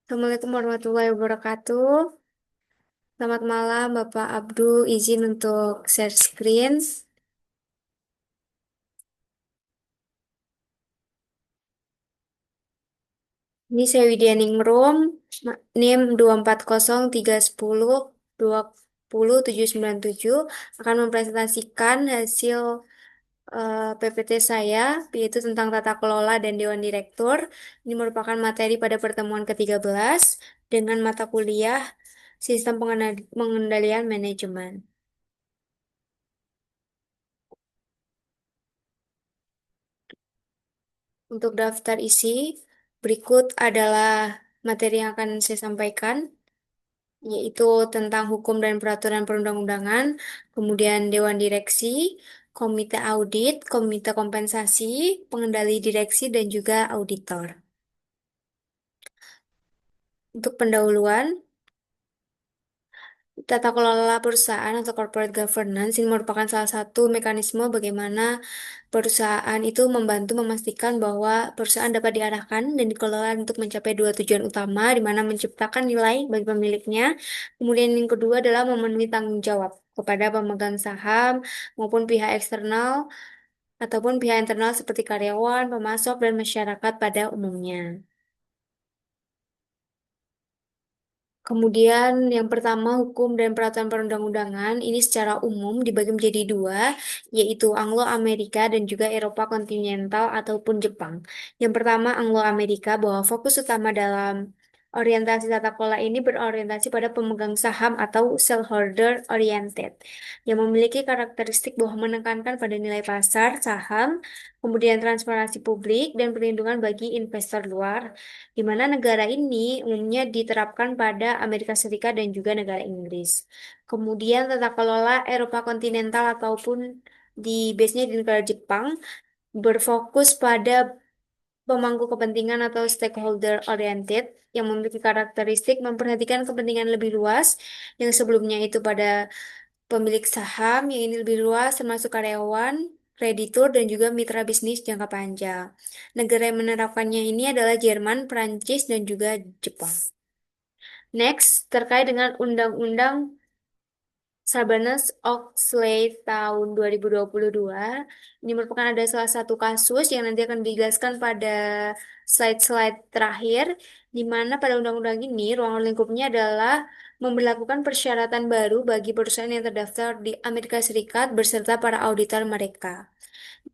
Assalamualaikum warahmatullahi wabarakatuh. Selamat malam, Bapak Abdul. Izin untuk share screen. Ini saya Widya Ningrum, NIM 24031020797 akan mempresentasikan hasil PPT saya, yaitu tentang tata kelola dan Dewan Direktur. Ini merupakan materi pada pertemuan ke-13 dengan mata kuliah Sistem Pengendalian Manajemen. Untuk daftar isi, berikut adalah materi yang akan saya sampaikan, yaitu tentang hukum dan peraturan perundang-undangan, kemudian Dewan Direksi, Komite Audit, Komite Kompensasi, Pengendali Direksi, dan juga Auditor. Untuk pendahuluan, tata kelola perusahaan atau corporate governance ini merupakan salah satu mekanisme bagaimana perusahaan itu membantu memastikan bahwa perusahaan dapat diarahkan dan dikelola untuk mencapai dua tujuan utama, di mana menciptakan nilai bagi pemiliknya. Kemudian yang kedua adalah memenuhi tanggung jawab kepada pemegang saham maupun pihak eksternal ataupun pihak internal seperti karyawan, pemasok, dan masyarakat pada umumnya. Kemudian yang pertama hukum dan peraturan perundang-undangan ini secara umum dibagi menjadi dua, yaitu Anglo-Amerika dan juga Eropa kontinental ataupun Jepang. Yang pertama Anglo-Amerika bahwa fokus utama dalam orientasi tata kelola ini berorientasi pada pemegang saham atau shareholder oriented yang memiliki karakteristik bahwa menekankan pada nilai pasar saham, kemudian transparansi publik dan perlindungan bagi investor luar di mana negara ini umumnya diterapkan pada Amerika Serikat dan juga negara Inggris. Kemudian tata kelola Eropa kontinental ataupun di base-nya di negara Jepang berfokus pada pemangku kepentingan atau stakeholder oriented yang memiliki karakteristik memperhatikan kepentingan lebih luas yang sebelumnya itu pada pemilik saham, yang ini lebih luas termasuk karyawan, kreditur, dan juga mitra bisnis jangka panjang. Negara yang menerapkannya ini adalah Jerman, Prancis, dan juga Jepang. Next, terkait dengan Undang-Undang Sarbanes-Oxley tahun 2022, ini merupakan ada salah satu kasus yang nanti akan dijelaskan pada slide-slide terakhir, di mana pada undang-undang ini ruang lingkupnya adalah memberlakukan persyaratan baru bagi perusahaan yang terdaftar di Amerika Serikat beserta para auditor mereka.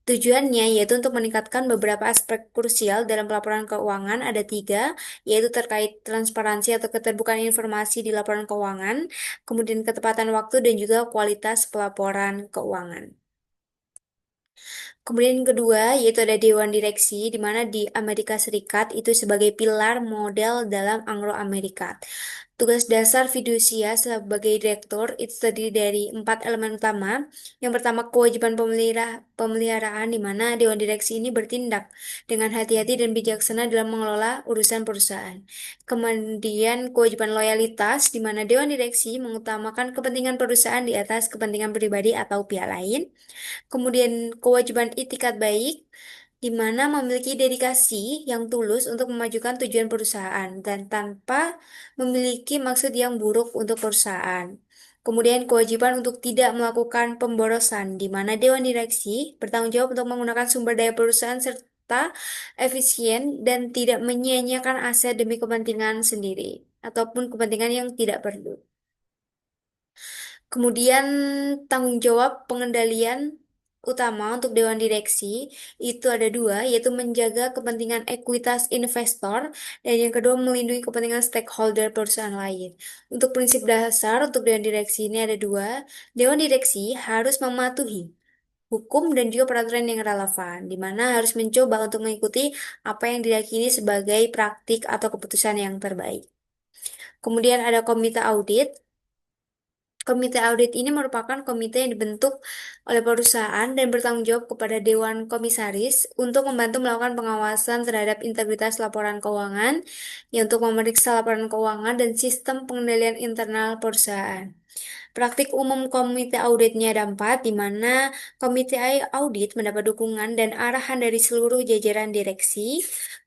Tujuannya yaitu untuk meningkatkan beberapa aspek krusial dalam pelaporan keuangan, ada tiga, yaitu terkait transparansi atau keterbukaan informasi di laporan keuangan, kemudian ketepatan waktu dan juga kualitas pelaporan keuangan. Kemudian yang kedua, yaitu ada Dewan Direksi, di mana di Amerika Serikat itu sebagai pilar model dalam Anglo-Amerika. Tugas dasar fidusia sebagai direktur itu terdiri dari empat elemen utama. Yang pertama, kewajiban pemeliharaan, di mana Dewan Direksi ini bertindak dengan hati-hati dan bijaksana dalam mengelola urusan perusahaan. Kemudian, kewajiban loyalitas, di mana Dewan Direksi mengutamakan kepentingan perusahaan di atas kepentingan pribadi atau pihak lain. Kemudian kewajiban itikat baik, di mana memiliki dedikasi yang tulus untuk memajukan tujuan perusahaan dan tanpa memiliki maksud yang buruk untuk perusahaan. Kemudian kewajiban untuk tidak melakukan pemborosan, di mana Dewan Direksi bertanggung jawab untuk menggunakan sumber daya perusahaan serta efisien dan tidak menyia-nyiakan aset demi kepentingan sendiri ataupun kepentingan yang tidak perlu. Kemudian tanggung jawab pengendalian utama untuk Dewan Direksi itu ada dua, yaitu menjaga kepentingan ekuitas investor dan yang kedua melindungi kepentingan stakeholder perusahaan lain. Untuk prinsip dasar untuk Dewan Direksi ini ada dua, Dewan Direksi harus mematuhi hukum dan juga peraturan yang relevan, di mana harus mencoba untuk mengikuti apa yang diyakini sebagai praktik atau keputusan yang terbaik. Kemudian ada komite audit. Komite audit ini merupakan komite yang dibentuk oleh perusahaan dan bertanggung jawab kepada Dewan Komisaris untuk membantu melakukan pengawasan terhadap integritas laporan keuangan, ya untuk memeriksa laporan keuangan dan sistem pengendalian internal perusahaan. Praktik umum komite auditnya ada empat, di mana komite audit mendapat dukungan dan arahan dari seluruh jajaran direksi.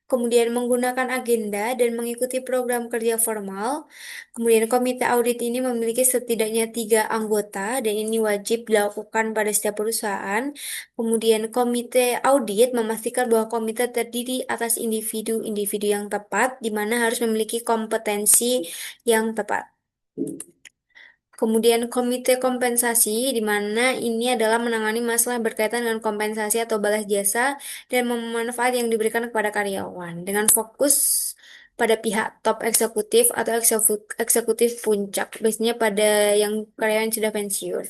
kemudian menggunakan agenda dan mengikuti program kerja formal. Kemudian komite audit ini memiliki setidaknya 3 anggota dan ini wajib dilakukan pada setiap perusahaan. Kemudian komite audit memastikan bahwa komite terdiri atas individu-individu yang tepat, di mana harus memiliki kompetensi yang tepat. Kemudian komite kompensasi, di mana ini adalah menangani masalah yang berkaitan dengan kompensasi atau balas jasa dan manfaat yang diberikan kepada karyawan, dengan fokus pada pihak top eksekutif atau eksekutif puncak, biasanya pada yang karyawan sudah pensiun.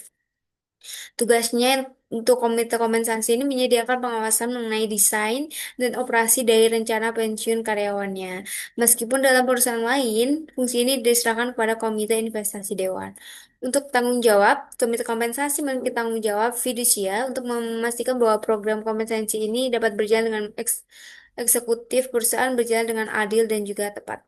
Tugasnya untuk komite kompensasi ini menyediakan pengawasan mengenai desain dan operasi dari rencana pensiun karyawannya. Meskipun dalam perusahaan lain, fungsi ini diserahkan kepada komite investasi dewan. Untuk tanggung jawab, komite kompensasi memiliki tanggung jawab fidusia untuk memastikan bahwa program kompensasi ini dapat berjalan dengan eksekutif perusahaan berjalan dengan adil dan juga tepat.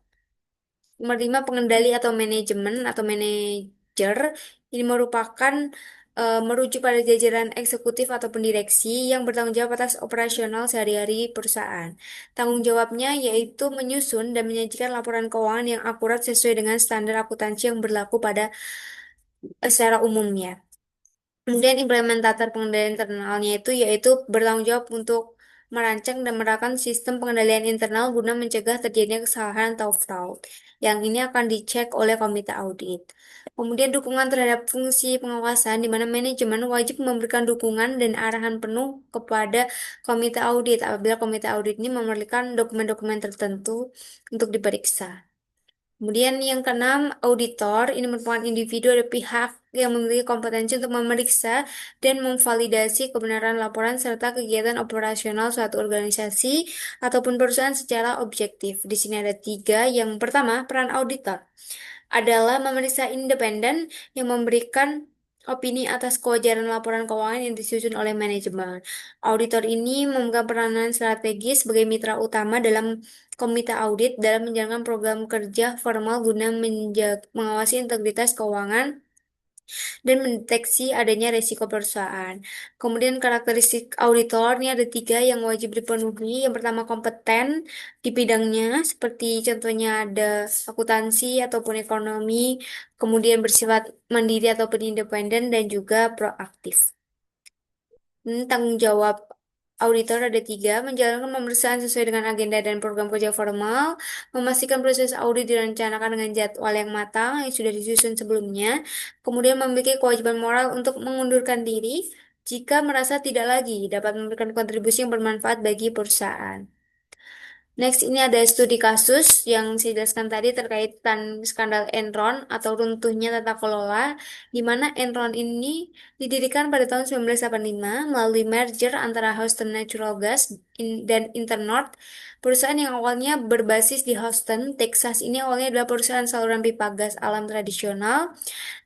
Nomor 5, pengendali atau manajemen atau manajer. Ini merupakan merujuk pada jajaran eksekutif ataupun direksi yang bertanggung jawab atas operasional sehari-hari perusahaan. Tanggung jawabnya yaitu menyusun dan menyajikan laporan keuangan yang akurat sesuai dengan standar akuntansi yang berlaku pada secara umumnya. Kemudian implementator pengendalian internalnya itu yaitu bertanggung jawab untuk merancang dan menerapkan sistem pengendalian internal guna mencegah terjadinya kesalahan atau fraud. Yang ini akan dicek oleh komite audit. Kemudian dukungan terhadap fungsi pengawasan di mana manajemen wajib memberikan dukungan dan arahan penuh kepada komite audit apabila komite audit ini memerlukan dokumen-dokumen tertentu untuk diperiksa. Kemudian yang keenam, auditor. Ini merupakan individu atau pihak yang memiliki kompetensi untuk memeriksa dan memvalidasi kebenaran laporan serta kegiatan operasional suatu organisasi ataupun perusahaan secara objektif. Di sini ada 3. Yang pertama, peran auditor adalah memeriksa independen yang memberikan opini atas kewajaran laporan keuangan yang disusun oleh manajemen. Auditor ini memegang peranan strategis sebagai mitra utama dalam komite audit dalam menjalankan program kerja formal guna mengawasi integritas keuangan dan mendeteksi adanya resiko perusahaan. Kemudian karakteristik auditor ini ada 3 yang wajib dipenuhi. Yang pertama kompeten di bidangnya, seperti contohnya ada akuntansi ataupun ekonomi, kemudian bersifat mandiri ataupun independen, dan juga proaktif. Tanggung jawab auditor ada 3, menjalankan pemeriksaan sesuai dengan agenda dan program kerja formal, memastikan proses audit direncanakan dengan jadwal yang matang yang sudah disusun sebelumnya, kemudian memiliki kewajiban moral untuk mengundurkan diri jika merasa tidak lagi dapat memberikan kontribusi yang bermanfaat bagi perusahaan. Next, ini ada studi kasus yang saya jelaskan tadi terkait skandal Enron atau runtuhnya tata kelola, di mana Enron ini didirikan pada tahun 1985 melalui merger antara Houston Natural Gas dan Internorth. Perusahaan yang awalnya berbasis di Houston, Texas ini awalnya adalah perusahaan saluran pipa gas alam tradisional.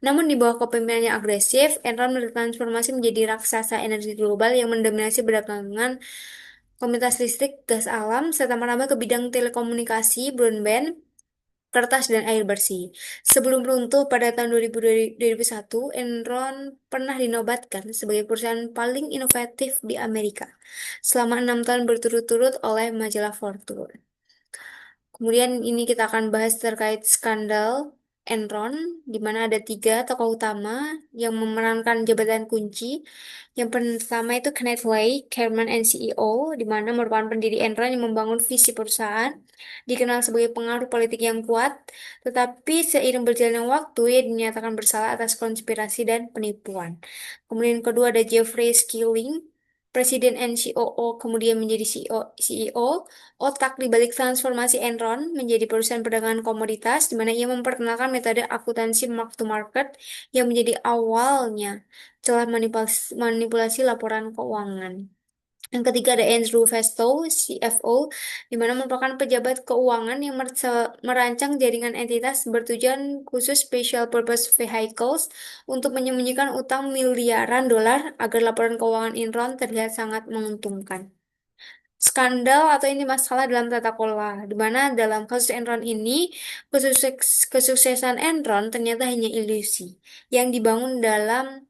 Namun di bawah kepemimpinan yang agresif, Enron bertransformasi menjadi raksasa energi global yang mendominasi belakangan komunitas listrik, gas alam, serta merambah ke bidang telekomunikasi, broadband, kertas, dan air bersih. Sebelum runtuh pada tahun 2001, Enron pernah dinobatkan sebagai perusahaan paling inovatif di Amerika selama 6 tahun berturut-turut oleh majalah Fortune. Kemudian ini kita akan bahas terkait skandal Enron, di mana ada 3 tokoh utama yang memerankan jabatan kunci. Yang pertama itu Kenneth Lay, Chairman and CEO, di mana merupakan pendiri Enron yang membangun visi perusahaan, dikenal sebagai pengaruh politik yang kuat, tetapi seiring berjalannya waktu, ia dinyatakan bersalah atas konspirasi dan penipuan. Kemudian kedua ada Jeffrey Skilling, Presiden and COO, kemudian menjadi CEO, otak di balik transformasi Enron menjadi perusahaan perdagangan komoditas, di mana ia memperkenalkan metode akuntansi mark to market yang menjadi awalnya celah manipulasi laporan keuangan. Yang ketiga ada Andrew Fastow, CFO, di mana merupakan pejabat keuangan yang merancang jaringan entitas bertujuan khusus Special Purpose Vehicles untuk menyembunyikan utang miliaran dolar agar laporan keuangan Enron terlihat sangat menguntungkan. Skandal atau ini masalah dalam tata kelola, di mana dalam kasus Enron ini kesuksesan Enron ternyata hanya ilusi yang dibangun dalam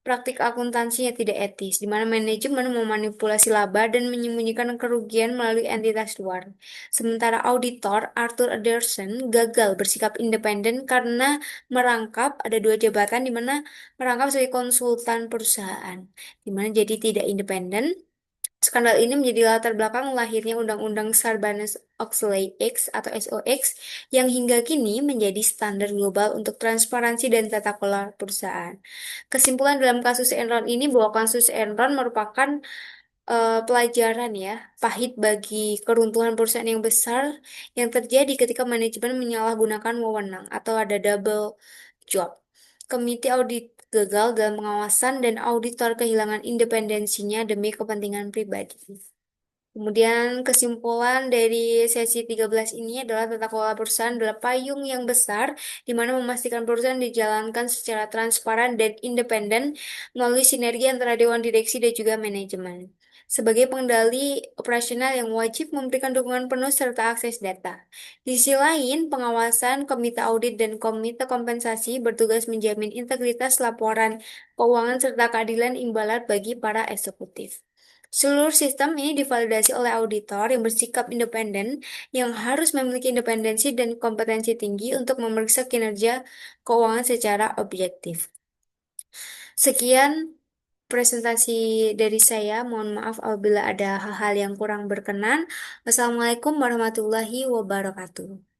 Praktik akuntansinya tidak etis, di mana manajemen memanipulasi laba dan menyembunyikan kerugian melalui entitas luar. Sementara auditor Arthur Andersen gagal bersikap independen karena merangkap ada dua jabatan di mana merangkap sebagai konsultan perusahaan, di mana jadi tidak independen. Skandal ini menjadi latar belakang lahirnya Undang-Undang Sarbanes-Oxley X atau SOX yang hingga kini menjadi standar global untuk transparansi dan tata kelola perusahaan. Kesimpulan dalam kasus Enron ini bahwa kasus Enron merupakan pelajaran ya, pahit bagi keruntuhan perusahaan yang besar yang terjadi ketika manajemen menyalahgunakan wewenang atau ada double job. Komite audit gagal dalam pengawasan dan auditor kehilangan independensinya demi kepentingan pribadi. Kemudian kesimpulan dari sesi 13 ini adalah tata kelola perusahaan adalah payung yang besar di mana memastikan perusahaan dijalankan secara transparan dan independen melalui sinergi antara dewan direksi dan juga manajemen. Sebagai pengendali operasional yang wajib memberikan dukungan penuh serta akses data. Di sisi lain, pengawasan, komite audit, dan komite kompensasi bertugas menjamin integritas laporan keuangan serta keadilan imbalan bagi para eksekutif. Seluruh sistem ini divalidasi oleh auditor yang bersikap independen, yang harus memiliki independensi dan kompetensi tinggi untuk memeriksa kinerja keuangan secara objektif. Sekian presentasi dari saya. Mohon maaf apabila ada hal-hal yang kurang berkenan. Wassalamualaikum warahmatullahi wabarakatuh.